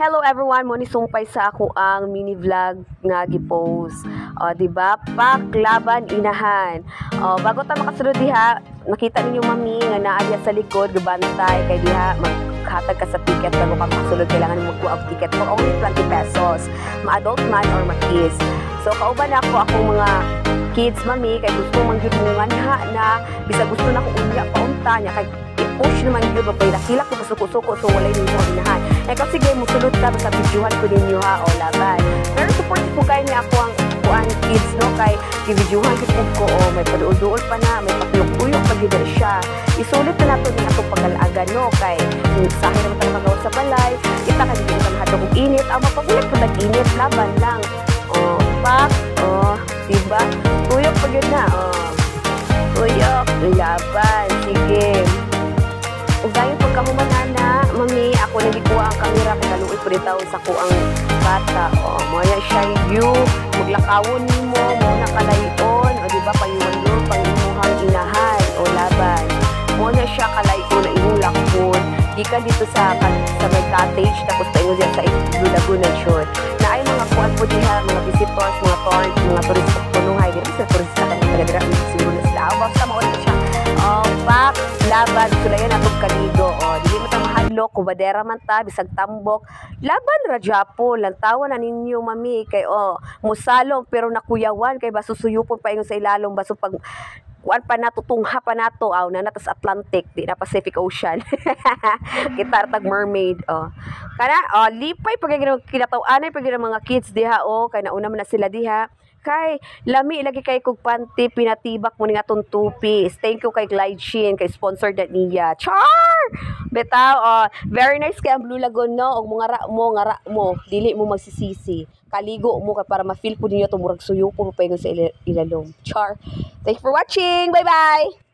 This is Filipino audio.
Hello everyone, mo ni sumpay sa ako ang mini vlog nga gi-post. Di ba? Paklaban inahan. Bago ta makasulod diha, nakita ninyo mami nga naa diha sa likod gabantay kay diha maghatag ka sa ticket bago ka makasulod kailangan mo magkuha og ticket for only 20 pesos. Ma-adult man or ma-kids. So kauban ako akong mga kids mami kay gusto man gyud mo nga na bisa gusto na ko unya paunta nya kay push naman yun ba nakilak ko suko-suko so walay ninyo ang inahan kasi sige musulod ka basta videohan ko ninyo ha o laban pero support ko kayo niya ako ang kuan kids no kay videohan ko may paduol-duol pa na may patuyok-tuyok pag yun siya isulit na nato ni atong pag-alaga no kay sa akin naman tayo magawa sa balay kita ka hindi naman hadong init ang mapagulit ko nag-init laban lang diba tuyok pag yun na tuyok laban sige ug dayon pagkahumanana mami ako nagikuha ang kamera kay kaluoy po ditaw sa ko ang bata mo na siya you maglakawon nimo mo na kalayon o di ba payuwan do pangimuhang inahan o laban mo na siya kalayon na imong lakon gikan dito sa may cottage tapos tayo diyan sa Laguna Shore na ay mga kuan po diha mga visitors mga turista punuhay dito sa turista kan taga-dira siguro na sila basta mao siya pak laban sulayan atong kaligo dili mo ta mahadlok kubadera man ta bisag tambok laban ra japo lantawan na ninyo mami kay musalong pero nakuyawan kay basusuyupon pa ingon sa ilalom baso pag kuan pa nato tungha pa nato na natas Atlantic di na Pacific Ocean kita tag mermaid kana lipay pag kinataw-anay pag mga kids diha kay nauna man na sila diha kay lami lagi kay kog panty pinatibak mo ni atong two-piece thank you kay Glide Shin kay sponsor na niya char betaw very nice kay ang Blue Lagoon no og mga ra mo dili mo magsisisi kaligo mo kay para ma-feel po ninyo to murag suyo po pa sa ilalom char thank you for watching bye bye